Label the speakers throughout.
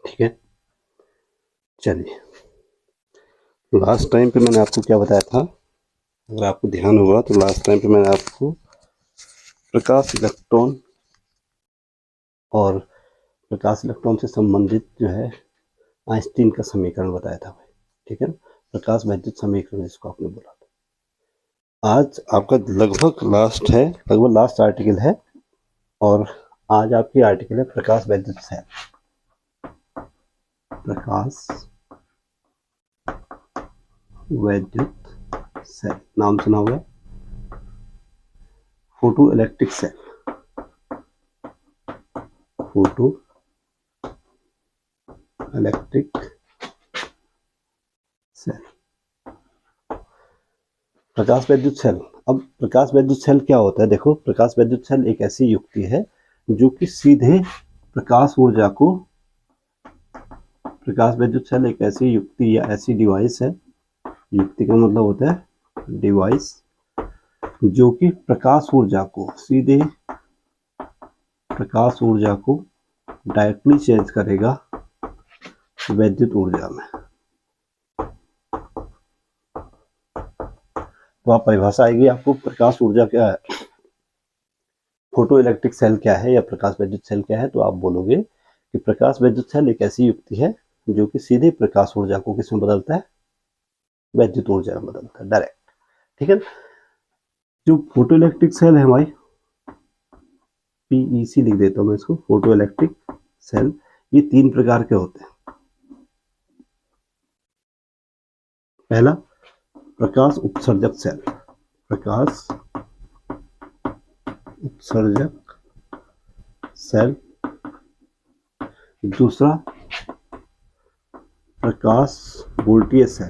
Speaker 1: ठीक है। चलिए, लास्ट टाइम पे मैंने आपको क्या बताया था, अगर आपको ध्यान होगा तो लास्ट टाइम पे मैंने आपको प्रकाश इलेक्ट्रॉन और प्रकाश इलेक्ट्रॉन से संबंधित जो है आइंस्टीन का समीकरण बताया था भाई, ठीक है ना, प्रकाश वैद्युत समीकरण जिसको आपने बोला था। आज आपका लगभग लास्ट आर्टिकल है, और आज आपकी आर्टिकल है प्रकाश वैद्युत सेल। प्रकाश वैद्युत सेल नाम सुना होगा, photoelectric cell, photoelectric cell, प्रकाश वैद्युत सेल। अब प्रकाश वैद्युत सेल क्या होता है, देखो, प्रकाश वैद्युत सेल एक ऐसी युक्ति है जो कि सीधे प्रकाश ऊर्जा को, प्रकाश वैद्युत सेल एक ऐसी युक्ति या ऐसी डिवाइस है, युक्ति का मतलब होता है डिवाइस, जो कि प्रकाश ऊर्जा को सीधे प्रकाश ऊर्जा को डायरेक्टली चेंज करेगा वैद्युत ऊर्जा में। तो आप परिभाषा आएगी आपको, प्रकाश ऊर्जा क्या है, फोटो इलेक्ट्रिक सेल क्या है या प्रकाश वैद्युत सेल क्या है, तो आप बोलोगे कि प्रकाश वैद्युत सेल एक ऐसी युक्ति है जो कि सीधे प्रकाश ऊर्जा को किसमें बदलता है, वैद्युत ऊर्जा में बदलता है, डायरेक्ट। ठीक है। जो फोटो इलेक्ट्रिक सेल है हमारी, पीईसी लिख देता हूं मैं इसको, फोटो इलेक्ट्रिक सेल, ये 3 प्रकार के होते हैं। पहला, प्रकाश उत्सर्जक सेल, प्रकाश उत्सर्जक सेल। दूसरा, प्रकाश वोल्टीय सेल,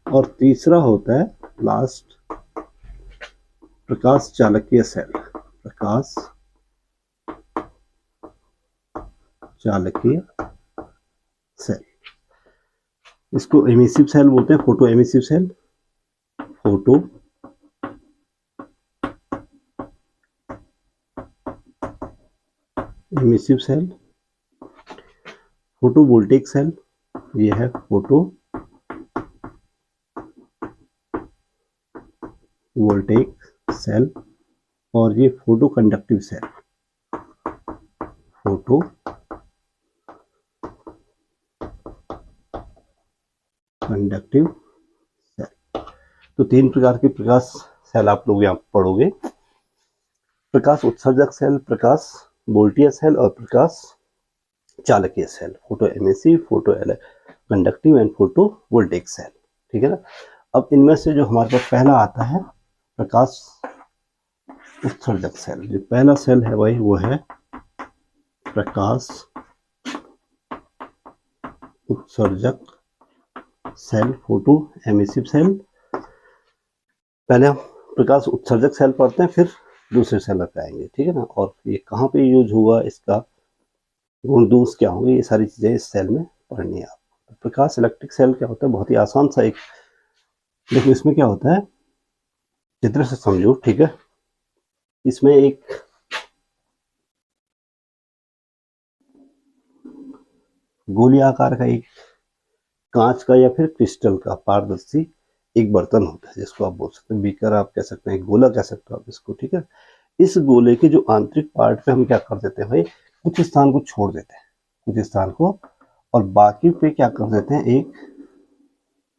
Speaker 1: और तीसरा होता है लास्ट, प्रकाश चालकीय सेल, प्रकाश चालकीय सेल। इसको एमिसिव सेल बोलते हैं, photoemissive cell, photoemissive cell, photovoltaic cell, ये है फोटो वोल्टेक सेल, और ये photoconductive cell, photoconductive cell. तो 3 प्रकार के प्रकाश सेल आप लोग यहाँ पढ़ोगे, प्रकाश उत्सर्जक सेल, प्रकाश वोल्टीय सेल, और प्रकाश चालकीय cell, photoemissive, photoconductive and photovoltaic cell. ठीक है ना। अब इनमें से जो हमारे पास पहला आता है प्रकाश उत्सर्जक सेल, जो पहला सेल है भाई वो है प्रकाश उत्सर्जक सेल, फोटो एमिसिव सेल। पहले हम प्रकाश उत्सर्जक सेल पढ़ते हैं, फिर दूसरे सेल पे आएंगे, ठीक है ना। और ये कहाँ पे यूज होगा, इसका गुण दोष क्या होंगे, ये सारी चीजें इस सेल में पढ़नी है आपको। प्रकाश इलेक्ट्रिक सेल क्या होता है, बहुत ही आसान सा एक, देखो इसमें क्या होता है, चित्र से समझो, ठीक है। इसमें एक गोली आकार का एक कांच का या फिर क्रिस्टल का पारदर्शी एक बर्तन होता है, जिसको आप बोल सकते हैं बीकर, आप कह सकते हैं गोला कह सकते हो आप इसको, ठीक है। इस गोले के जो आंतरिक पार्ट पे हम क्या कर देते हैं भाई, कुछ स्थान को छोड़ देते हैं, कुछ स्थान को, और बाकी पे क्या कर देते हैं, एक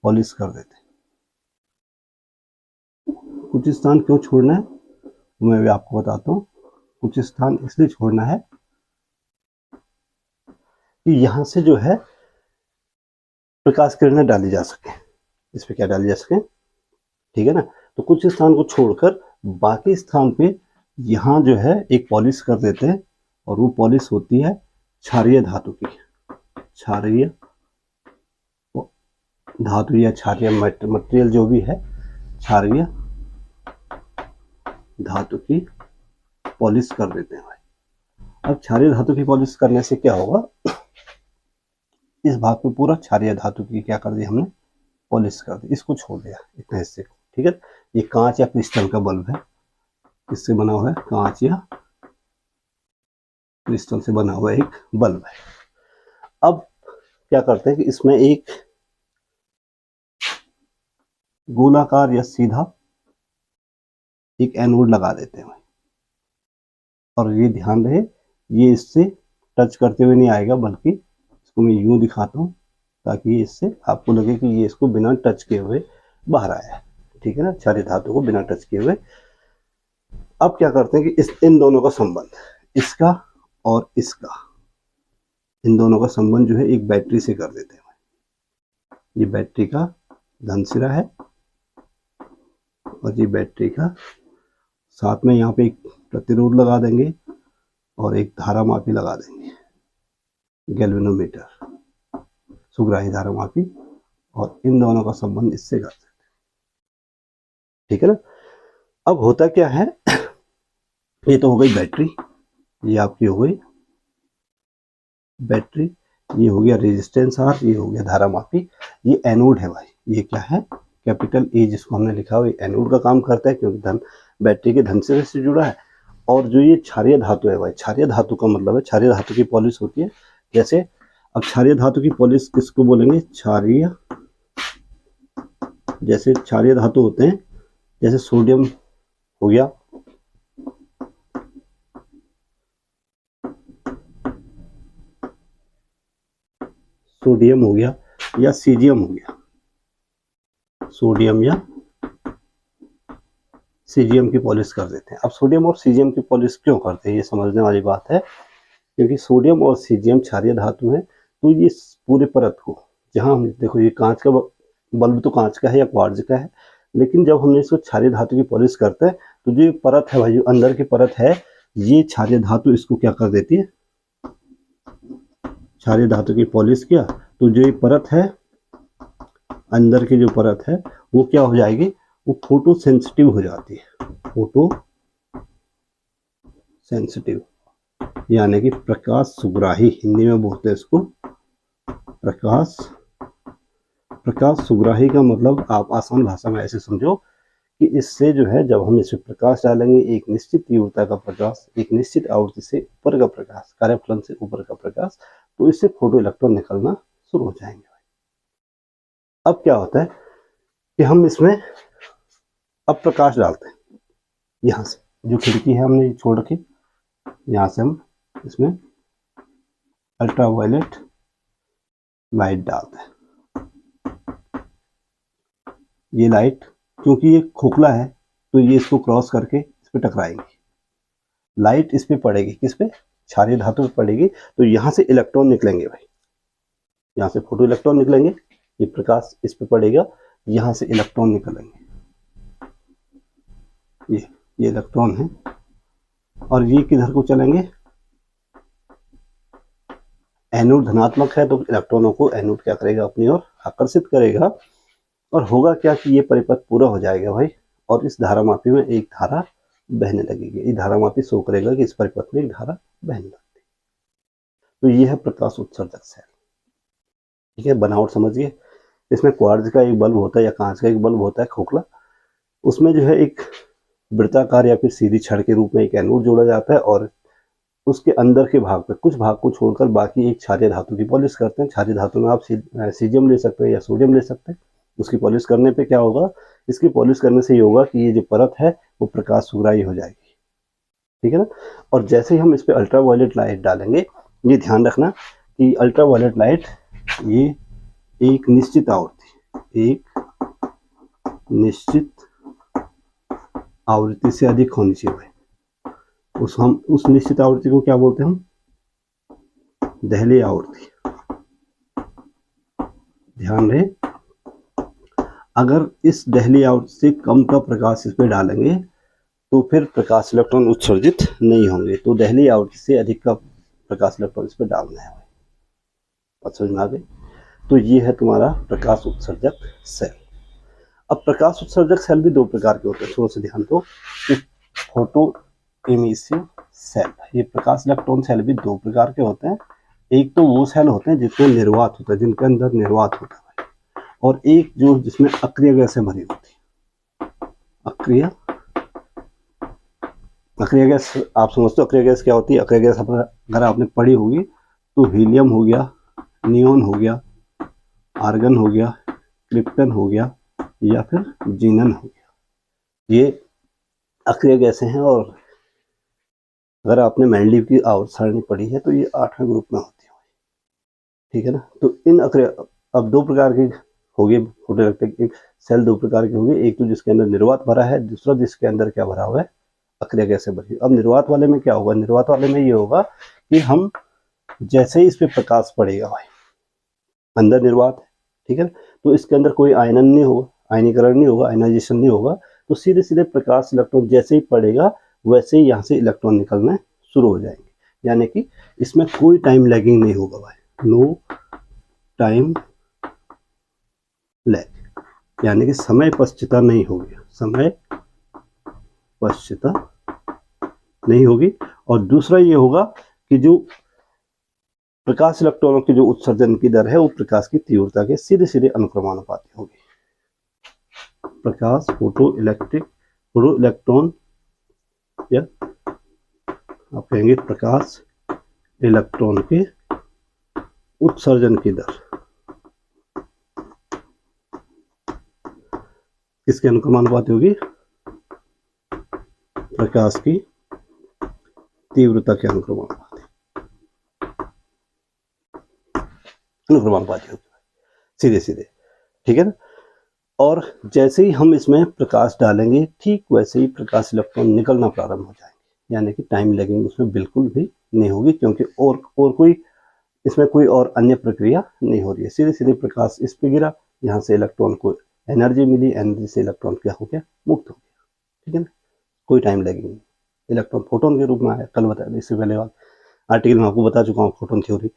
Speaker 1: पॉलिश कर देते हैं। कुछ स्थान क्यों छोड़ना है मैं भी आपको बताता हूँ। कुछ स्थान इसलिए छोड़ना है कि यहाँ से जो है प्रकाश किरणें डाली जा सके, इस पे क्या डाली जा सके, ठीक है ना। तो कुछ स्थान को छोड़कर बाकी स्थान पे यहाँ जो है एक पॉलिश कर देते हैं, और वो पॉलिश होती है क्षारीय धातु की, क्षारीय धातु या क्षारीय मटेरियल जो भी है, क्षारीय धातु की पॉलिश कर देते हैं भाई। अब क्षारीय धातु की पॉलिश करने से क्या होगा, इस भाग पे पूरा क्षारीय धातु की क्या कर दी हमने, पॉलिश कर दी, इसको छोड़ दिया इतने हिस्से को, ठीक है। ये कांच या क्रिस्टल का बल्ब है, किससे बना हुआ है, कांच या क्रिस्टल से बना हुआ एक बल्ब है। अब क्या करते हैं कि इसमें एक गोलाकार या सीधा एक एनोड लगा देते हैं, और ये ध्यान रहे ये इससे टच करते हुए नहीं आएगा, बल्कि इसको मैं यूं दिखाता हूँ ताकि इससे आपको लगे कि ये इसको बिना टच किए हुए बाहर आया है। ठीक है ना, क्षारीय धातु को बिना टच किए हुए। अब क्या करते हैं कि इन दोनों का संबंध, इसका और इसका, इन दोनों का संबंध जो है एक बैटरी से कर देते हैं। ये बैटरी का धन सिरा है और ये बैटरी का, साथ में यहाँ पे एक प्रतिरोध लगा देंगे और एक धारा मापी लगा देंगे, गैल्वेनोमीटर, सुग्राही धारा मापी, और इन दोनों का संबंध इससे कर देते हैं। ठीक है ना। अब होता क्या है, ये तो हो गई बैटरी, ये आपकी हो गई बैटरी, ये हो गया रेजिस्टेंस आर, ये हो गया धारा मापी। ये एनोड है भाई, ये क्या है, कैपिटल ए जिसको हमने लिखा हुआ, एनोड का काम करता है क्योंकि धन बैटरी के धन से जुड़ा है। और जो ये क्षारीय धातु है भाई, क्षारीय धातु का मतलब है क्षारीय धातु की पॉलिश होती है। जैसे अब क्षारीय धातु की पॉलिश किसको बोलेंगे, क्षारीय, जैसे क्षारीय धातु होते हैं, जैसे सोडियम हो गया, सोडियम हो गया या सीजियम हो गया, सोडियम या सीजियम की पॉलिश कर देते हैं। अब सोडियम और सीजियम की पॉलिश क्यों करते हैं, ये समझने वाली बात है, क्योंकि सोडियम और सीजियम क्षारीय धातु है, तो ये पूरे परत को, जहां हम देखो ये कांच का बल्ब तो कांच का है या क्वार्ट्ज का है, लेकिन जब हमने इसको क्षारीय धातु की पॉलिश करते हैं तो जो परत है भाई, जो अंदर की परत है, ये क्षारीय धातु इसको क्या कर देती है, क्षारीय धातु की पॉलिश किया तो जो ये परत है, अंदर की जो परत है, वो क्या हो जाएगी, वो फोटो सेंसिटिव हो जाती है, फोटो सेंसिटिव, यानी कि प्रकाश सुग्राही, हिंदी में बोलते हैं इसको प्रकाश सुग्राही का मतलब आप आसान भाषा में ऐसे समझो कि इससे जो है, जब हम इसमें प्रकाश डालेंगे, एक निश्चित तीव्रता का प्रकाश, एक निश्चित आवृत्ति से ऊपर का प्रकाश, कार्यफलन से ऊपर का प्रकाश, तो इससे फोटो इलेक्ट्रॉन निकलना शुरू हो जाएंगे। अब क्या होता है कि हम इसमें अब प्रकाश डालते हैं, यहाँ से जो खिड़की है हमने छोड़ रखी, यहाँ से हम इसमें अल्ट्रावायलेट लाइट डालते हैं। ये लाइट क्योंकि ये खोखला है तो ये इसको क्रॉस करके इस पे टकराएंगी, लाइट इस पे पड़ेगी, किस पे, क्षारीय धातु पे पड़ेगी, तो यहाँ से इलेक्ट्रॉन निकलेंगे भाई, यहाँ से फोटो इलेक्ट्रॉन निकलेंगे, ये प्रकाश इस पे पड़ेगा, यहाँ से इलेक्ट्रॉन निकलेंगे, ये इलेक्ट्रॉन है, और ये किधर को चलेंगे, एनोड धनात्मक है तो इलेक्ट्रॉनों को एनोड क्या करेगा, अपनी ओर आकर्षित करेगा, और होगा क्या कि ये परिपथ पूरा हो जाएगा भाई, और इस धारामापी में एक धारा बहने लगेगी, ये धारामापी शो करेगा कि इस परिपथ में एक धारा बहने लगती है। तो ये है प्रकाश उत्सर्जक सेल। ठीक है, बनावट समझिए, इसमें क्वार्ट्ज का एक बल्ब होता है या कांच का एक बल्ब होता है खोखला, उसमें जो है एक वृत्ताकार या फिर सीधी छड़ के रूप में एक एनोड जोड़ा जाता है, और उसके अंदर के भाग पे कुछ भाग को छोड़कर बाकी एक क्षारीय धातु की पॉलिश करते हैं। क्षारीय धातु में आप सीजियम ले सकते हैं या सोडियम ले सकते हैं। उसकी पॉलिश करने पे क्या होगा, इसकी पॉलिश करने से ये होगा कि ये जो परत है वो प्रकाश सुग्राही हो जाएगी। ठीक है ना। और जैसे ही हम इस पे अल्ट्रावायलेट लाइट डालेंगे, ये ध्यान रखना कि अल्ट्रावायलेट लाइट ये एक निश्चित आवृत्ति से अधिक होनी चाहिए। उस निश्चित आवृत्ति को क्या बोलते हैं हम, दहलीय आवृत्ति। ध्यान रहे, अगर इस दहलीय आवृत्ति से कम का प्रकाश इस पे डालेंगे तो फिर प्रकाश इलेक्ट्रॉन उत्सर्जित नहीं होंगे, तो दहलीय आवृत्ति से अधिक का प्रकाश इलेक्ट्रॉन इस पे डालना है। बात समझ में आ गई। तो ये है तुम्हारा प्रकाश उत्सर्जक सेल। अब प्रकाश उत्सर्जक सेल भी दो प्रकार के होते हैं, थोड़ा सा ध्यान दो। फोटो इमिसिव सेल, ये प्रकाश इलेक्ट्रॉन सेल भी दो प्रकार के होते हैं। एक तो वो सेल होते हैं जिसमें निर्वात होता है, जिनके अंदर निर्वात होता है, और एक जो जिसमें अक्रिय गैसें भरी होती है, अक्रिय अक्रिय गैस आप समझते हो अक्रिय गैस क्या होती है? अक्रिय गैस अगर आपने पढ़ी होगी तो हीलियम हो गया, नियोन हो गया, आर्गन हो गया, क्रिप्टन हो गया या फिर जीनन हो गया, ये अक्रिय गैसें हैं। और अगर आपने मेंडलीव की आवर्त सारणी पढ़ी है तो ये 8वें ग्रुप में होती है, ठीक है ना। तो इन अक्रिय अब दो प्रकार के हो गए फोटोइलेक्ट्रिक सेल, दो प्रकार के हो गए, एक तो जिसके अंदर निर्वात भरा है, दूसरा जिसके अंदर क्या भरा हुआ है? अक्रिय गैसें भरी। अब निर्वात वाले में क्या होगा? निर्वात वाले में ये होगा कि हम जैसे ही इस पे प्रकाश पड़ेगा भाई, अंदर निर्वात है, ठीक है, तो इसके अंदर कोई आयनन नहीं होगा, आयनीकरण नहीं होगा, आयनाइजेशन नहीं होगा, तो सीधे सीधे प्रकाश इलेक्ट्रॉन जैसे ही पड़ेगा वैसे ही यहाँ से इलेक्ट्रॉन निकलना शुरू हो जाएंगे। यानी कि इसमें कोई टाइम लैगिंग नहीं होगा भाई, नो टाइम लैग, यानी कि समय पश्चिता नहीं होगी, समय पश्चिता नहीं होगी। और दूसरा ये होगा कि जो प्रकाश इलेक्ट्रॉनों की जो उत्सर्जन की दर है वो प्रकाश की तीव्रता के सीधे सीधे अनुक्रमानुपाती होगी। प्रकाश फोटो इलेक्ट्रॉन या आप कहेंगे प्रकाश इलेक्ट्रॉन के उत्सर्जन की दर किसके अनुक्रमानुपाती होगी? प्रकाश की तीव्रता के अनुक्रमानुपाती होगी सीधे सीधे, ठीक है ना। और जैसे ही हम इसमें प्रकाश डालेंगे ठीक वैसे ही प्रकाश इलेक्ट्रॉन निकलना प्रारंभ हो जाएंगे, यानी कि टाइम लैगिंग उसमें बिल्कुल भी नहीं होगी, क्योंकि और कोई इसमें कोई और अन्य प्रक्रिया नहीं हो रही है। सीधे सीधे प्रकाश इस पे गिरा, यहाँ से इलेक्ट्रॉन को एनर्जी मिली, एनर्जी से इलेक्ट्रॉन क्या हो गया? मुक्त हो गया, ठीक है ना। कोई टाइम लैगिंग नहीं, इलेक्ट्रॉन फोटोन के रूप में आया, कल बताया, इससे पहले आर्टिकल में आपको बता चुका हूँ फोटोन थ्योरी।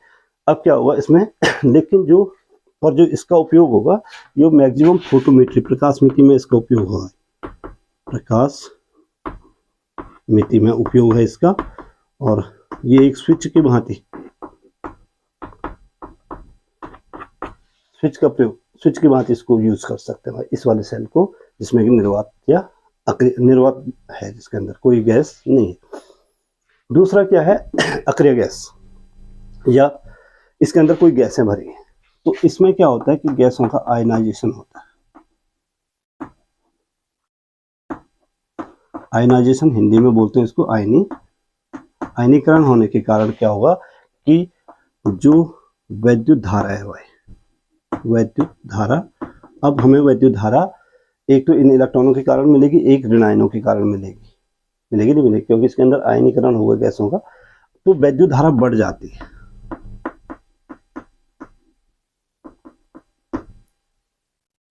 Speaker 1: अब क्या होगा इसमें लेकिन जो इसका उपयोग होगा ये मैक्सिमम फोटोमेट्री, प्रकाश मिति में इसका उपयोग होगा, प्रकाश मिति में उपयोग है इसका। और ये एक स्विच की भांति, स्विच की भांति इसको यूज कर सकते हैं इस वाले सेल को, जिसमें कि निर्वात या निर्वात है, जिसके अंदर कोई गैस नहीं है। दूसरा क्या है? अक्रिय गैस, या इसके अंदर कोई गैसें भरी हैं, तो इसमें क्या होता है कि गैसों का आयनाइजेशन होता है। आयनाइजेशन हिंदी में बोलते हैं इसको आयनीकरण होने के कारण क्या होगा कि जो वैद्युत धारा है भाई, वैद्युत धारा, अब हमें वैद्युत धारा एक तो इन इलेक्ट्रॉनों के कारण मिलेगी, एक ऋण आयनों के कारण मिलेगी नहीं मिलेगी, क्योंकि इसके अंदर आयनीकरण होगा गैसों का, तो वैद्युत धारा बढ़ जाती है।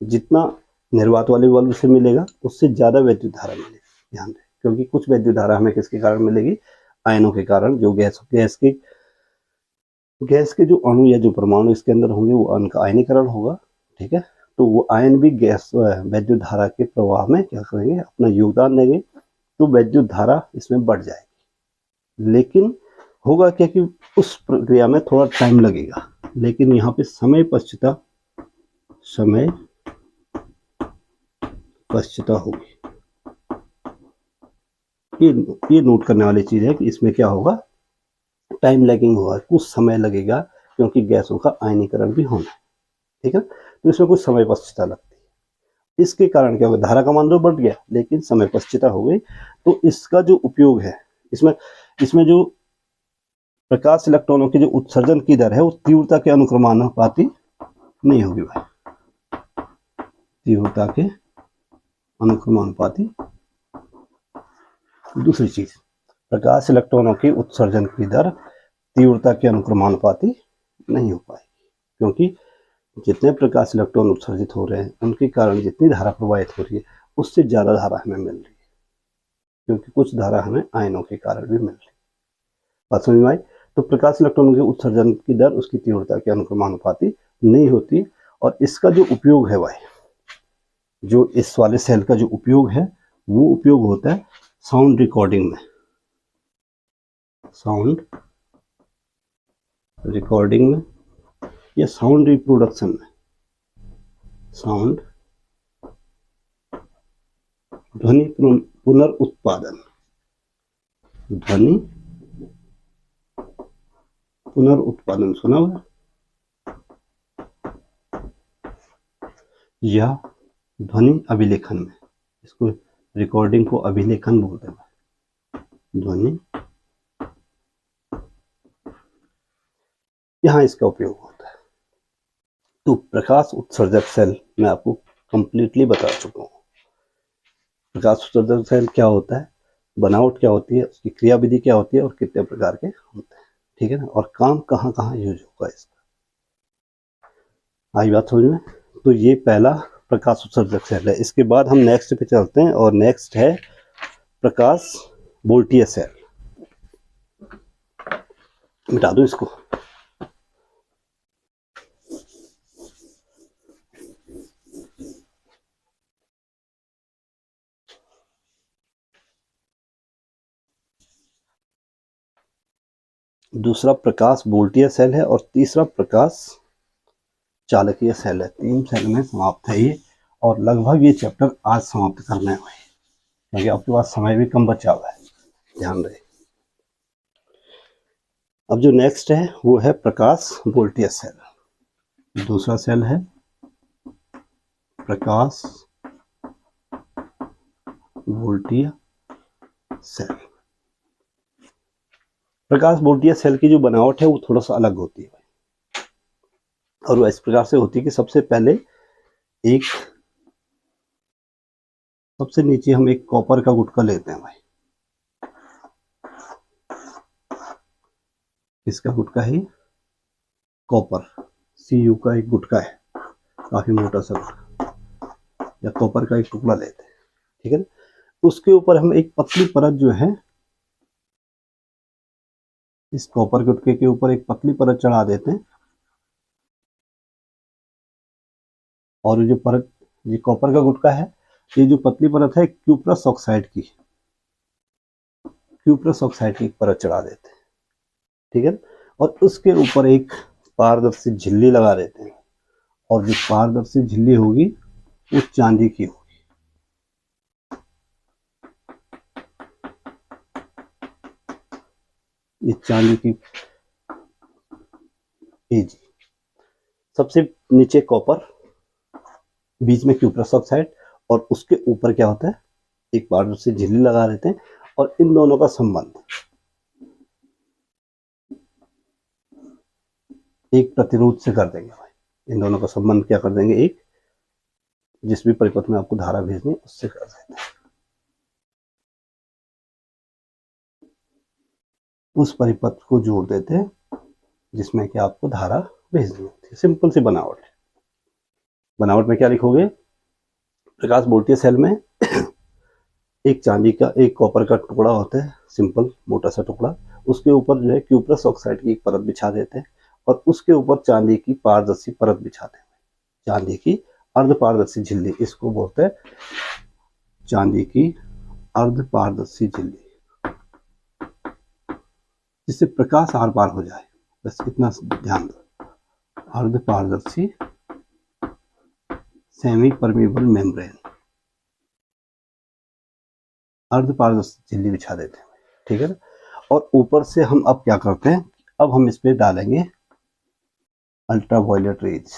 Speaker 1: जितना निर्वात वाले बल्ब से मिलेगा उससे ज्यादा वैद्युत धारा मिलेगी, ध्यान दें, क्योंकि कुछ वैद्युत धारा हमें किसके कारण मिलेगी? आयनों के कारण, जो गैस के जो अणु या जो परमाणु इसके अंदर होंगे वो उनका आयनीकरण होगा, ठीक है। तो वो आयन भी गैस वैद्युत धारा के प्रवाह में क्या करेंगे? अपना योगदान देंगे, तो वैद्युत धारा इसमें बढ़ जाएगी। लेकिन होगा क्या कि उस प्रक्रिया में थोड़ा टाइम लगेगा, लेकिन यहाँ पे समय पश्चिता होगी। ये नोट करने वाली चीज है कि इसमें क्या होगा? टाइम लैगिंग होगा, कुछ समय लगेगा, क्योंकि गैसों का आयनीकरण भी होना है, ठीक है। तो इसमें कुछ समय पश्चिता लगती है। इसके कारण क्या होगा? धारा का मान तो बढ़ गया लेकिन समय पश्चिता हो गई। तो इसका जो उपयोग है इसमें जो प्रकाश इलेक्ट्रॉनों की जो उत्सर्जन की दर है वो तीव्रता के अनुक्रमानुपाती नहीं होगी भाई, तीव्रता के अनुक्रमानुपाती। दूसरी चीज, प्रकाश इलेक्ट्रॉनों की उत्सर्जन की दर तीव्रता के अनुक्रमानुपाती नहीं हो पाएगी, क्योंकि जितने प्रकाश इलेक्ट्रॉन उत्सर्जित हो रहे हैं उनके कारण जितनी धारा प्रवाहित हो रही है उससे ज्यादा धारा हमें मिल रही है, क्योंकि कुछ धारा हमें आयनों के कारण भी मिल रही है। बात समझ में आई? तो प्रकाश इलेक्ट्रॉनों के उत्सर्जन की दर उसकी तीव्रता के अनुक्रमानुपाती नहीं होती। और इसका जो उपयोग है भाई, जो इस वाले सेल का जो उपयोग है वो उपयोग होता है साउंड रिकॉर्डिंग में, साउंड रिकॉर्डिंग में या साउंड रिप्रोडक्शन में, साउंड ध्वनि पुनर्उत्पादन, ध्वनि पुनरुत्पादन, सुना हुआ, या ध्वनि अभिलेखन में, इसको रिकॉर्डिंग को अभिलेखन बोलते हैं, ध्वनि, यहाँ इसका उपयोग होता है। तो प्रकाश उत्सर्जक सेल मैं आपको कंप्लीटली बता चुका हूँ। प्रकाश उत्सर्जक सेल क्या होता है, बनावट क्या होती है, उसकी क्रियाविधि क्या होती है और कितने प्रकार के होते हैं, ठीक है ना, और काम कहाँ कहाँ यूज होगा इसका, आई बात समझ में। तो ये पहला प्रकाश उत्सर्जक सेल है। इसके बाद हम नेक्स्ट पे चलते हैं और नेक्स्ट है प्रकाश वोल्टीय सेल। मिटा दो इसको। दूसरा प्रकाश वोल्टीय सेल है और तीसरा प्रकाश चालकीय सेल है। 3 सेल में समाप्त है ये, और लगभग ये चैप्टर आज समाप्त करने हुए हैं क्योंकि आपके पास समय भी कम बचा हुआ है, ध्यान रहे। अब जो नेक्स्ट है वो है प्रकाश वोल्टीय सेल। दूसरा सेल है प्रकाश वोल्टीय सेल। प्रकाश वोल्टीय सेल की जो बनावट है वो थोड़ा सा अलग होती है और वो इस प्रकार से होती है कि सबसे पहले सबसे नीचे हम एक कॉपर का गुटका लेते हैं भाई। इसका गुटका है कॉपर, Cu का एक गुटका है, काफी मोटा सा या कॉपर का एक टुकड़ा लेते हैं, ठीक है ना। उसके ऊपर हम एक पतली परत जो है, इस कॉपर गुटके के ऊपर एक पतली परत चढ़ा देते हैं, और ये जो परत, ये कॉपर का गुटका है, ये जो पतली परत है क्यूप्रस ऑक्साइड की, क्यूप्रस ऑक्साइड की एक परत चढ़ा देते हैं, ठीक है। और उसके ऊपर एक पारदर्शी झिल्ली लगा देते हैं, और जो पारदर्शी झिल्ली होगी वो चांदी की होगी। ये चांदी की जी, सबसे नीचे कॉपर, बीच में क्यूप्रस ऑक्साइड, और उसके ऊपर क्या होता है, एक पारदर्शी झिल्ली लगा देते हैं, और इन दोनों का संबंध एक प्रतिरोध से कर देंगे भाई। इन दोनों का संबंध क्या कर देंगे, एक जिस भी परिपथ में आपको धारा भेजनी है उससे कर देते हैं, उस परिपथ को जोड़ देते हैं जिसमें कि आपको धारा भेजनी होती है। सिंपल सी बनावट है। बनावट में क्या लिखोगे, प्रकाश वोल्टीय सेल में एक चांदी का, एक कॉपर का टुकड़ा होता है, सिंपल मोटा सा टुकड़ा, उसके ऊपर जो है क्यूप्रस ऑक्साइड की एक परत बिछा देते हैं, और उसके ऊपर चांदी की पारदर्शी परत बिछाते हैं, चांदी की अर्धपारदर्शी झिल्ली, इसको बोलते हैं चांदी की अर्धपारदर्शी झिल्ली, जिससे प्रकाश आर पार हो जाए, बस इतना ध्यान दो। अर्धपारदर्शी सेमी परमेबल मेम्ब्रेन, अर्धपारदर्शी झिल्ली बिछा देते हैं, ठीक है ना। और ऊपर से हम अब क्या करते हैं, अब हम इस पे डालेंगे अल्ट्रावायलेट रेज।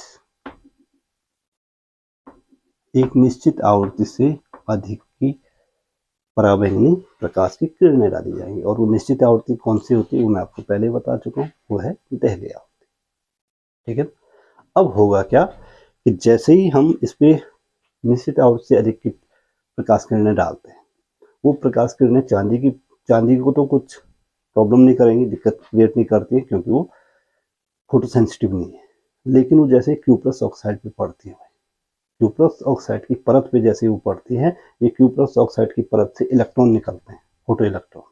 Speaker 1: एक निश्चित आवृत्ति से अधिक की पराबैंगनी प्रकाश की किरणें डाली जाएंगी, और वो निश्चित आवृत्ति कौन सी होती है वो मैं आपको पहले बता चुका हूँ, वो है देहली आवृत्ति, ठीक है। अब होगा क्या कि जैसे ही हम इस पे निश्चित आवृत्ति से अधिक की प्रकाश किरणें डालते हैं, वो प्रकाश किरणें चांदी को तो कुछ प्रॉब्लम नहीं करेंगी, दिक्कत क्रिएट नहीं करती है क्योंकि वो फोटो सेंसिटिव नहीं है, लेकिन वो जैसे क्यूप्रस ऑक्साइड पे पड़ती है, क्यूप्रस ऑक्साइड की परत पे जैसे वो पड़ती है, ये क्यूप्रस ऑक्साइड की परत से इलेक्ट्रॉन निकलते हैं, फोटो इलेक्ट्रॉन।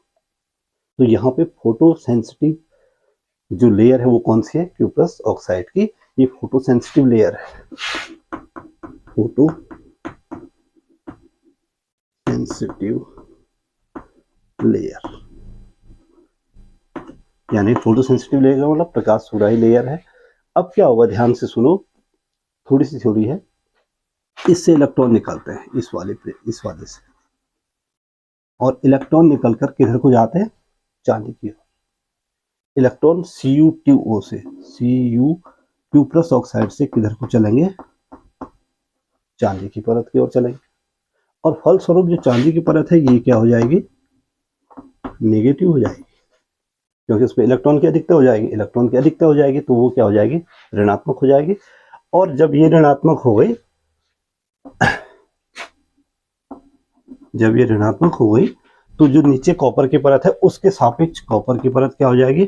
Speaker 1: तो यहाँ पे फोटो सेंसिटिव जो लेयर है वो कौन सी है, क्यूप्रस ऑक्साइड की, ये फोटो सेंसिटिव लेयर है, फोटो सेंसिटिव लेयर, यानी फोटो सेंसिटिव लेयर का मतलब प्रकाश सुराही लेयर है। अब क्या होगा, ध्यान से सुनो, थोड़ी सी थ्योरी है, इससे इलेक्ट्रॉन निकलते हैं इस वाले से, और इलेक्ट्रॉन निकलकर किधर को जाते हैं, चांदी की ओर, इलेक्ट्रॉन Cu2O से, Cu2 प्लस ऑक्साइड से किधर को चलेंगे, चांदी की परत की ओर चलेंगे। और फलस्वरूप जो चांदी की परत है ये क्या हो जाएगी, नेगेटिव हो जाएगी, क्योंकि उसमें इलेक्ट्रॉन की अधिकता हो जाएगी। इलेक्ट्रॉन की अधिकता हो जाएगी तो वो क्या हो जाएगी, ऋणात्मक हो जाएगी। और जब ये ऋणात्मक हो गई, जब ये ऋणात्मक हो गई तो जो नीचे कॉपर की परत है उसके सापेक्ष कॉपर की परत क्या हो जाएगी,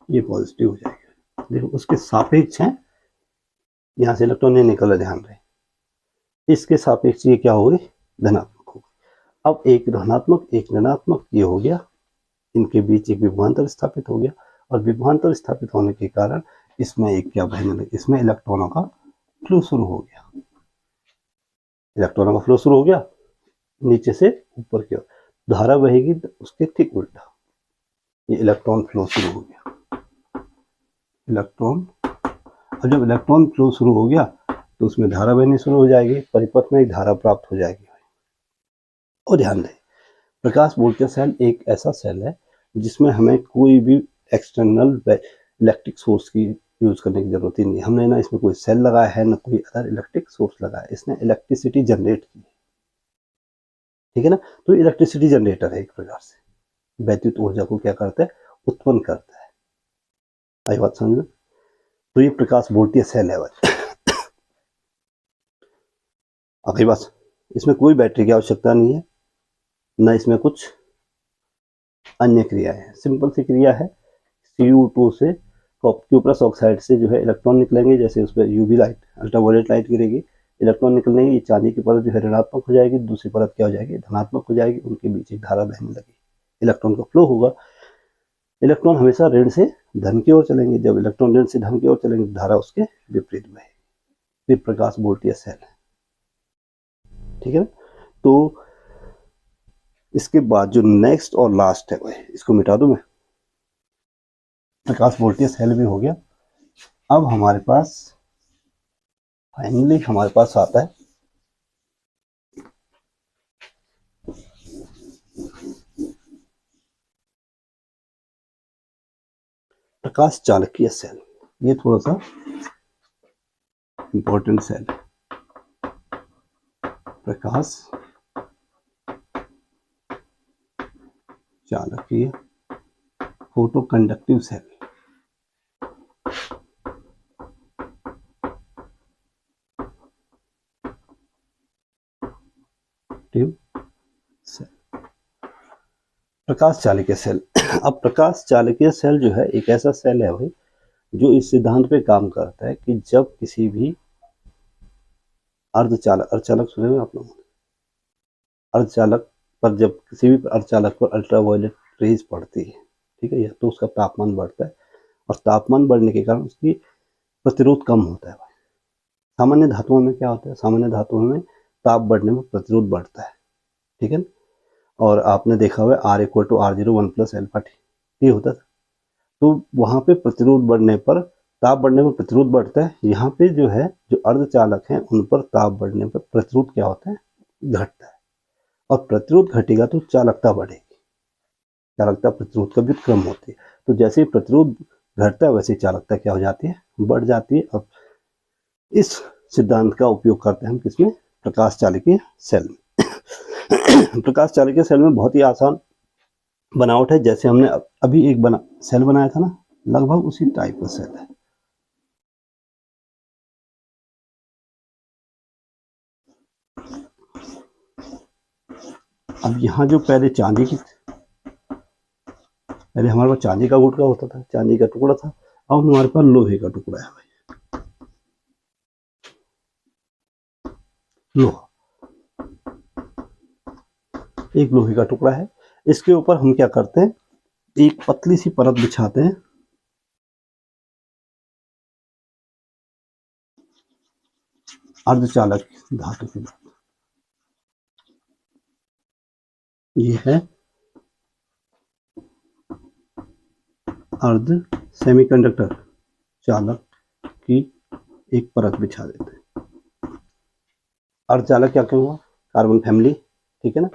Speaker 1: ये पॉजिटिव हो जाएगा। देखो उसके सापेक्ष है, यहां से इलेक्ट्रॉन नहीं निकल, ध्यान रहे, इसके सापेक्ष ये क्या हो गई, धनात्मक हो गई। अब एक धनात्मक एक ऋणात्मक ये हो गया, इनके बीच एक विभवांतर स्थापित हो गया, और विभवांतर स्थापित होने के कारण इसमें एक क्या बहने लगे, इसमें इलेक्ट्रॉनों का फ्लो शुरू हो गया। इलेक्ट्रॉनों का फ्लो शुरू हो गया नीचे से ऊपर की ओर, धारा बहेगी उसके ठीक उल्टा, ये इलेक्ट्रॉन फ्लो शुरू हो गया। इलेक्ट्रॉन, अब जब इलेक्ट्रॉन फ्लो शुरू हो गया तो उसमें धारा बहनी शुरू हो जाएगी, परिपथ में एक धारा प्राप्त हो जाएगी। और ध्यान दें, प्रकाश बोल्ट सेल एक ऐसा सेल है जिसमें हमें कोई भी एक्सटर्नल इलेक्ट्रिक सोर्स की यूज करने की जरूरत ही नहीं। हमने ना इसमें कोई सेल लगाया है, ना कोई अदर इलेक्ट्रिक सोर्स लगाया है, इसने इलेक्ट्रिसिटी जनरेट की, ठीक है ना। तो इलेक्ट्रिसिटी जनरेटर है, एक प्रकार से वैद्युत ऊर्जा को क्या करता है, उत्पन्न करता है। आई बात समझ में। तो ये प्रकाश बोल्टीय सेल है भाई। अगली बात, इसमें कोई बैटरी की आवश्यकता नहीं है, ना इसमें कुछ अन्य क्रिया है, सिंपल सी क्रिया है। Cu2 से Cu प्लस ऑक्साइड से जो है इलेक्ट्रॉन निकलेंगे, जैसे उस पर यूवी लाइट, अल्ट्रावायलेट लाइट गिरेगी, इलेक्ट्रॉन निकलने की, चांदी की परत जो है ऋणात्मक हो जाएगी, दूसरी परत क्या हो जाएगी, धनात्मक हो जाएगी, उनके बीच एक धारा बहने लगी, इलेक्ट्रॉन का फ्लो होगा। इलेक्ट्रॉन हमेशा ऋण से धन की ओर चलेंगे, जब इलेक्ट्रॉन ऋण से धन की ओर चलेंगे धारा उसके विपरीत बहेगी। प्रकाश बोल्टीय सेल है, ठीक है ना। तो इसके बाद जो नेक्स्ट और लास्ट है भाई, इसको मिटा दूं मैं, प्रकाश बोल्टीय सेल भी हो गया। अब हमारे पास फाइनली हमारे पास आता है प्रकाश चालकीय सेल। ये थोड़ा सा इंपॉर्टेंट सेल है, प्रकाश चालकीय फोटो कंडक्टिव सेल। प्रकाश चालकीय सेल। अब प्रकाश चालकीय सेल जो है एक ऐसा सेल है भाई जो इस सिद्धांत पे काम करता है कि जब किसी भी अर्धचालक, अर्धचालक सुने हैं आप लोग, अर्धचालक पर जब किसी भी अर्धचालक पर अल्ट्रावायलेट रेज पड़ती है, ठीक है, या तो उसका तापमान बढ़ता है, और तापमान बढ़ने के कारण उसकी प्रतिरोध कम होता है। सामान्य धातुओं में क्या होता है, सामान्य धातुओं में ताप बढ़ने में प्रतिरोध बढ़ता है, ठीक है। और आपने देखा हुआ R = R0 1 + अल्फा टी, ये होता था। तो वहां पे प्रतिरोध बढ़ने पर, ताप बढ़ने पर प्रतिरोध बढ़ता है। यहाँ पे जो है, जो अर्धचालक हैं उन पर ताप बढ़ने पर प्रतिरोध क्या होता है, घटता है। और प्रतिरोध घटेगा तो चालकता बढ़ेगी, चालकता प्रतिरोध का व्युत्क्रम होती है। तो जैसे ही प्रतिरोध घटता है वैसे चालकता क्या हो जाती है, बढ़ जाती है। अब इस सिद्धांत का उपयोग करते हैं हम किसमें, प्रकाश चालकीय सेल में। प्रकाश चालकीय सेल में बहुत ही आसान बनावट है, जैसे हमने अभी एक सेल बनाया था ना, लगभग उसी टाइप का सेल है। अब यहाँ जो पहले चांदी की, पहले हमारे पास चांदी का गुटका होता था, चांदी का टुकड़ा था। अब हमारे पास लोहे का टुकड़ा है भाई, लोहा, एक लोहे का टुकड़ा है। इसके ऊपर हम क्या करते हैं, एक पतली सी परत बिछाते हैं, अर्धचालक धातु की। ये है अर्ध सेमीकंडक्टर चालक की एक परत बिछा देते हैं। अर्धचालक क्या क्यों हुआ, कार्बन फैमिली, ठीक है ना।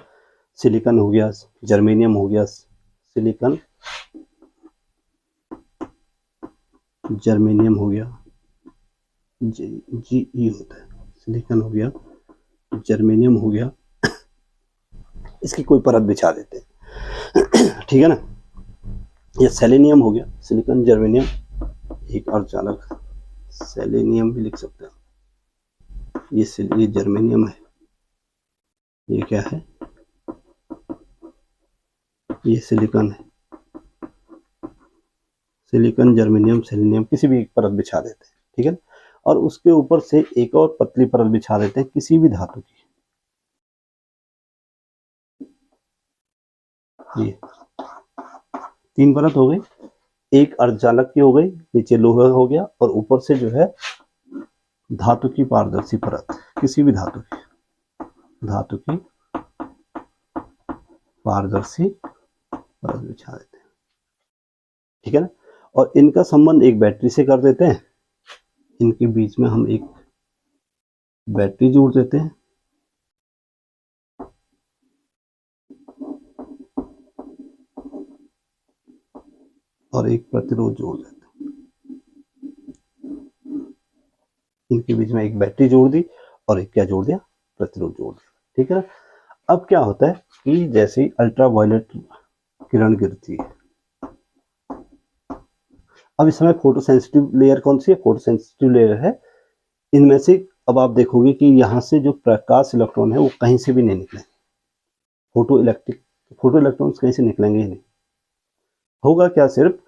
Speaker 1: सिलिकॉन हो गया, जर्मेनियम हो गया, सिलिकॉन, जर्मेनियम हो गया, जी होता है, सिलिकॉन हो गया, जर्मेनियम हो गया, इसकी कोई परत बिछा देते हैं, ठीक है ना। ये सेलेनियम हो गया, सिलिकॉन, जर्मेनियम, एक अर्धचालक सेलेनियम भी लिख सकते हैं, ये जर्मेनियम है, ये क्या है, ये सिलिकॉन है, सिलिकॉन, जर्मेनियम, सेलेनियम, किसी भी एक परत बिछा देते हैं, ठीक है। और उसके ऊपर से एक और पतली परत बिछा देते हैं किसी भी धातु की, ये 3 परत हो गई, एक अर्धचालक की हो गई, नीचे लोहा हो गया, और ऊपर से जो है धातु की पारदर्शी परत, किसी भी धातु की पारदर्शी परत बिछा देते हैं, ठीक है ना। और इनका संबंध एक बैटरी से कर देते हैं, इनके बीच में हम एक बैटरी जोड़ देते हैं, और एक प्रतिरोध जोड़ देते हैं, इनके बीच में एक बैटरी जोड़ दी और एक क्या जोड़ दिया, प्रतिरोध जोड़ दिया, ठीक है ना। अब क्या होता है कि जैसे ही अल्ट्रावायलेट किरण गिरती है, अब इस समय फोटो सेंसिटिव लेयर कौन सी है, फोटो सेंसिटिव लेयर है, इनमें से अब आप देखोगे कि यहाँ से जो प्रकाश इलेक्ट्रॉन है वो कहीं से भी नहीं निकले, फोटो इलेक्ट्रॉन्स कहीं से निकलेंगे ही नहीं। होगा क्या सिर्फ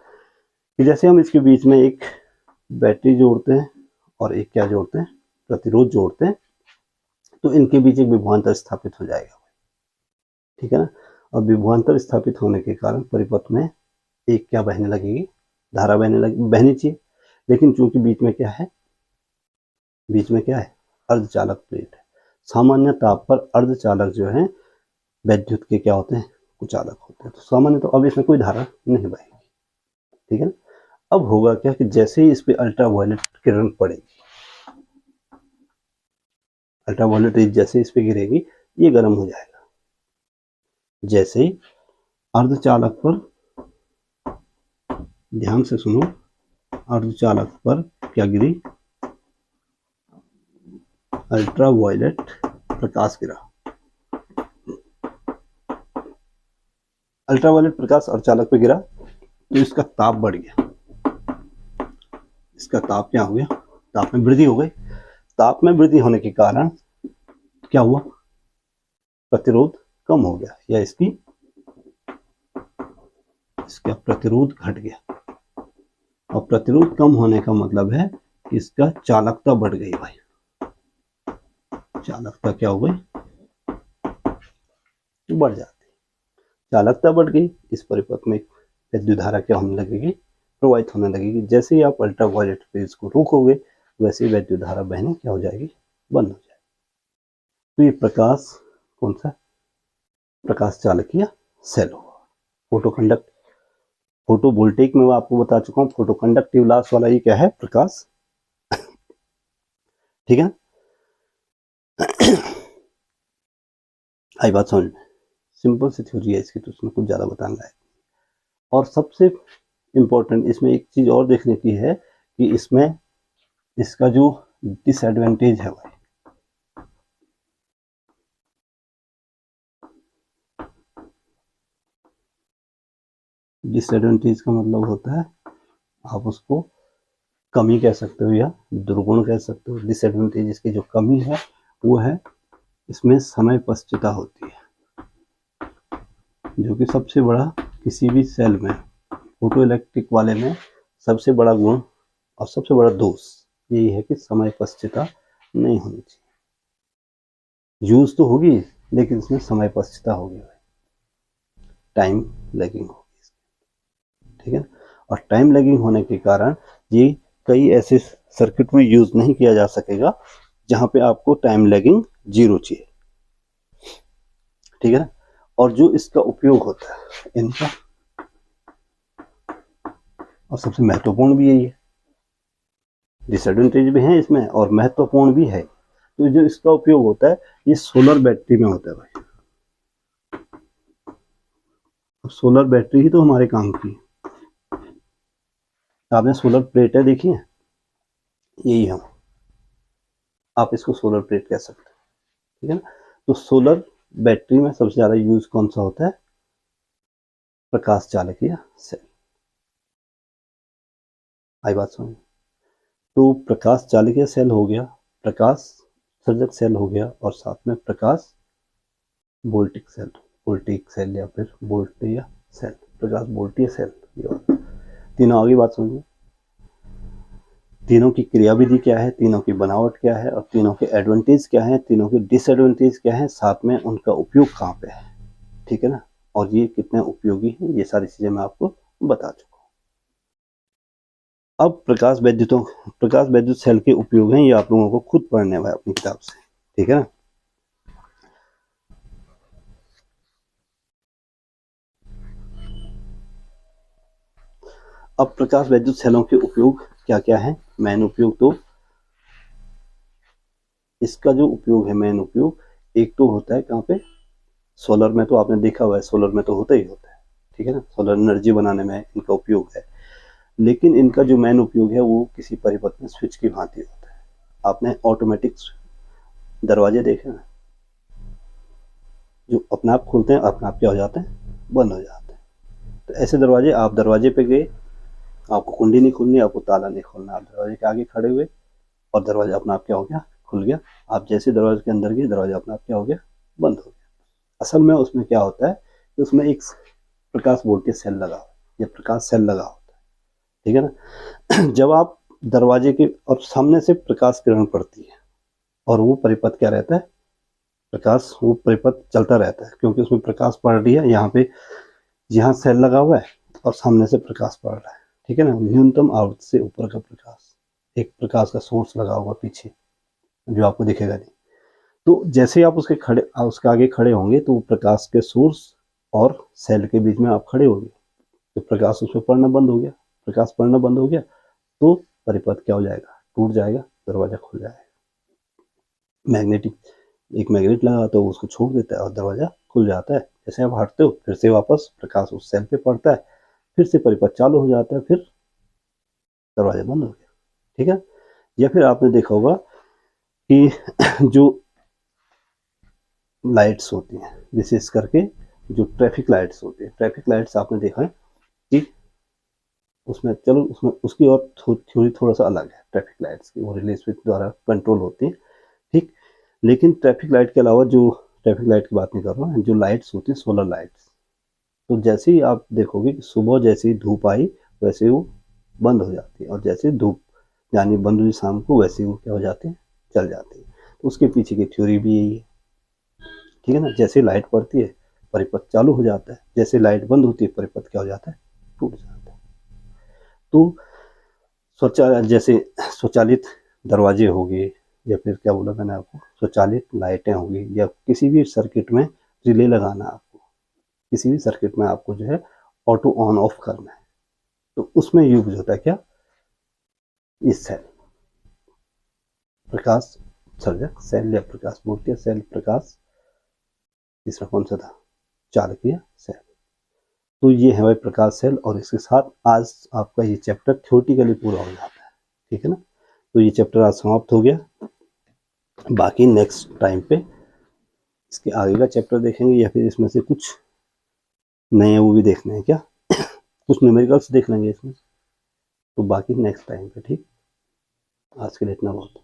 Speaker 1: कि जैसे हम इसके बीच में एक बैटरी जोड़ते हैं और एक क्या जोड़ते हैं, प्रतिरोध जोड़ते हैं, तो इनके बीच एक विभवांतर स्थापित हो जाएगा, ठीक है ना। और विभवांतर स्थापित होने के कारण परिपथ में एक क्या बहने लगेगी, धारा बहनी चाहिए, लेकिन चूंकि बीच में क्या है, अर्धचालक प्लेट है। सामान्य ताप पर अर्धचालक जो है वैद्युत के क्या होते हैं, कुचालक होते हैं, तो सामान्य तो अब इसमें कोई धारा नहीं बहेगी, ठीक है ना। अब होगा क्या कि जैसे ही इस पे अल्ट्रावायलेट किरण पड़ेगी, अल्ट्रावायलेट रेज जैसे इस पे गिरेगी, ये गर्म हो जाएगा। जैसे ही अर्धचालक पर, ध्यान से सुनो, अर्धचालक पर क्या गिरी, अल्ट्रावायलेट प्रकाश गिरा, अल्ट्रावायलेट प्रकाश अर्धचालक पे गिरा, तो इसका ताप बढ़ गया, इसका ताप क्या हो गया, ताप में वृद्धि हो गई। ताप में वृद्धि होने के कारण क्या हुआ, प्रतिरोध कम हो गया, या इसका प्रतिरोध घट गया, और प्रतिरोध कम होने का मतलब है कि इसका चालकता बढ़ गई भाई, चालकता क्या हो गई, बढ़ जाती, चालकता बढ़ गई, इस परिपथ में विद्युत धारा क्या होने लगेगी, प्रवाहित होने लगेगी। जैसे ही आप अल्ट्रावायलेट रेज को रोकोगे वैसे ही विद्युत धारा बहनी क्या हो जाएगी, बंद हो जाएगी। तो ये प्रकाश कौन सा, प्रकाश चालकीय सेल होगा। फोटोवोल्टेइक में आपको बता चुका हूँ, फोटोकंडक्टिव लॉस वाला ये क्या है, प्रकाश, ठीक है। आई बात समझ में, सिंपल सी थ्योरी है इसकी, तो उसमें कुछ ज्यादा बताना है। और सबसे इम्पोर्टेंट इसमें एक चीज और देखने की है कि इसमें इसका जो डिसएडवांटेज है भाई, डिसएडवांटेज का मतलब होता है, आप उसको कमी कह सकते हो या दुर्गुण कह सकते हो। डिसएडवांटेज इसकी जो कमी है वो है इसमें समय पश्चिता होती है, जो कि सबसे बड़ा किसी भी सेल में, फोटो इलेक्ट्रिक वाले में सबसे बड़ा गुण और सबसे बड़ा दोष यही है कि समय पश्चिता नहीं होनी चाहिए। यूज तो होगी लेकिन इसमें समय पश्चिता होगी, टाइम लैगिंग होगी, ठीक है। और टाइम लैगिंग होने के कारण ये कई ऐसे सर्किट में यूज नहीं किया जा सकेगा जहां पे आपको टाइम लैगिंग 0 चाहिए, ठीक है ना। और जो इसका उपयोग होता है इनका, और सबसे महत्वपूर्ण भी यही है, डिसएडवांटेज भी है इसमें और महत्वपूर्ण भी है, तो जो इसका उपयोग होता है ये सोलर बैटरी में होता है भाई, सोलर बैटरी ही तो हमारे काम की। आपने सोलर प्लेट है देखी है, यही है, आप इसको सोलर प्लेट कह सकते हैं, ठीक है ना। तो सोलर बैटरी में सबसे ज़्यादा यूज कौन सा होता है? प्रकाश चालक या सेल। आई बात समझ? तो प्रकाश चालक या सेल हो गया, प्रकाश सर्जक सेल हो गया, और साथ में प्रकाश वोल्टिक सेल, वोल्टिक सेल या फिर वोल्टेज सेल, प्रकाश वोल्टेज सेल, ये तीनों आगे बात समझिए। तीनों की क्रियाविधि क्या है, तीनों की बनावट क्या है, और तीनों के एडवांटेज क्या है, तीनों के डिसएडवांटेज क्या है, साथ में उनका उपयोग कहाँ पे है, ठीक है ना, और ये कितने उपयोगी हैं, ये सारी चीजें मैं आपको बता चुका हूँ। अब प्रकाश वैद्युत सेल के उपयोग हैं, ये आप लोगों को खुद पढ़ने हुआ है अपनी किताब से, ठीक है ना। अब प्रकाश वैद्युत सेलों के उपयोग क्या क्या है? मेन उपयोग तो इसका जो उपयोग है, मेन उपयोग एक तो होता है कहाँ पे? सोलर में तो आपने देखा हुआ है, सोलर में तो होता ही होता है, ठीक है ना, सोलर एनर्जी बनाने में इनका उपयोग है। लेकिन इनका जो मेन उपयोग है वो किसी परिपथ में स्विच की भांति होता है। आपने ऑटोमेटिक दरवाजे देखे ना, जो अपने आप खुलते हैं, अपने आप क्या हो जाते हैं? बंद हो जाते हैं। तो ऐसे दरवाजे, आप दरवाजे पे गए, आपको कुंडी नहीं खोलनी, आपको ताला नहीं खोलना, आप दरवाजे के आगे खड़े हुए और दरवाजा अपने आप क्या हो गया? खुल गया। आप जैसे दरवाजे के अंदर गए, दरवाजा अपने आप क्या हो गया? बंद हो गया। असल में उसमें क्या होता है कि उसमें एक प्रकाश वोल्टेज सेल लगा हो, या प्रकाश सेल लगा होता है, ठीक है ना। जब आप दरवाजे के और सामने से प्रकाश किरण पड़ती है, और वो परिपथ क्या रहता है? प्रकाश, वो परिपथ चलता रहता है, क्योंकि उसमें प्रकाश पड़ रही है, यहाँ पे, यहाँ सेल लगा हुआ है और सामने से प्रकाश पड़ रहा है, ठीक है ना। न्यूनतम आवृत्ति से ऊपर का प्रकाश, एक प्रकाश का सोर्स लगा होगा पीछे, जो आपको दिखेगा नहीं। तो जैसे ही आप उसके आगे खड़े होंगे, तो प्रकाश के सोर्स और सेल के बीच में आप खड़े होंगे, तो प्रकाश उसमें पड़ना बंद हो गया। प्रकाश पड़ना बंद हो गया तो परिपथ क्या हो जाएगा? टूट जाएगा, दरवाजा खुल जाएगा। मैग्नेटिक, एक मैग्नेट लगा तो उसको छोड़ देता है और दरवाजा खुल जाता है। जैसे आप हटते हो, फिर से वापस प्रकाश उस सेल पे पड़ता है, फिर से परिपथ चालू हो जाता है, फिर दरवाजा बंद हो गया, ठीक है। या फिर आपने देखा होगा कि जो लाइट्स होती हैं, विशेष करके जो ट्रैफिक लाइट्स होती है, ट्रैफिक लाइट्स आपने देखा है कि उसमें, चलो उसमें उसकी और थ्योरी थोड़ा सा अलग है। ट्रैफिक लाइट्स की वो रिले स्विच द्वारा कंट्रोल होती है, ठीक। लेकिन ट्रैफिक लाइट के अलावा, जो ट्रैफिक लाइट की बात नहीं कर रहा हूँ, जो लाइट्स होती हैं, सोलर लाइट्स, तो जैसे ही आप देखोगे कि सुबह जैसे ही धूप आई, वैसे ही वो बंद हो जाती है, और जैसे धूप यानी बंद हुई शाम को, वैसे ही वो क्या हो जाती है? चल जाती है। तो उसके पीछे की थ्योरी भी यही है, ठीक है ना। जैसे लाइट पड़ती है, परिपथ चालू हो जाता है, जैसे लाइट बंद होती है, परिपथ क्या हो जाता है? टूट जाता है। तो जैसे स्वचालित दरवाजे हो गए, या फिर क्या बोला मैंने आपको, स्वचालित लाइटें होगी, या किसी भी सर्किट में रिले लगाना, आपको किसी भी सर्किट में आपको जो है ऑटो ऑन ऑफ करना है, तो उसमें यूज होता है क्या? इस सेल, प्रकाश सर्जक सेल, या प्रकाश मूर्ति सेल, प्रकाश, तीसरा कौन सा था? चालकीय सेल। तो ये है भाई प्रकाश सेल, और इसके साथ आज आपका ये चैप्टर थ्योरेटिकली पूरा हो जाता है, ठीक है ना। तो ये चैप्टर आज समाप्त हो गया। बाकी नेक्स्ट टाइम पे इसके आगे का चैप्टर देखेंगे, या फिर इसमें से कुछ नए वो भी देखने हैं क्या, कुछ न्यूमेरिकल्स देख लेंगे इसमें। तो बाकी नेक्स्ट टाइम पे, ठीक। आज के लिए इतना बहुत।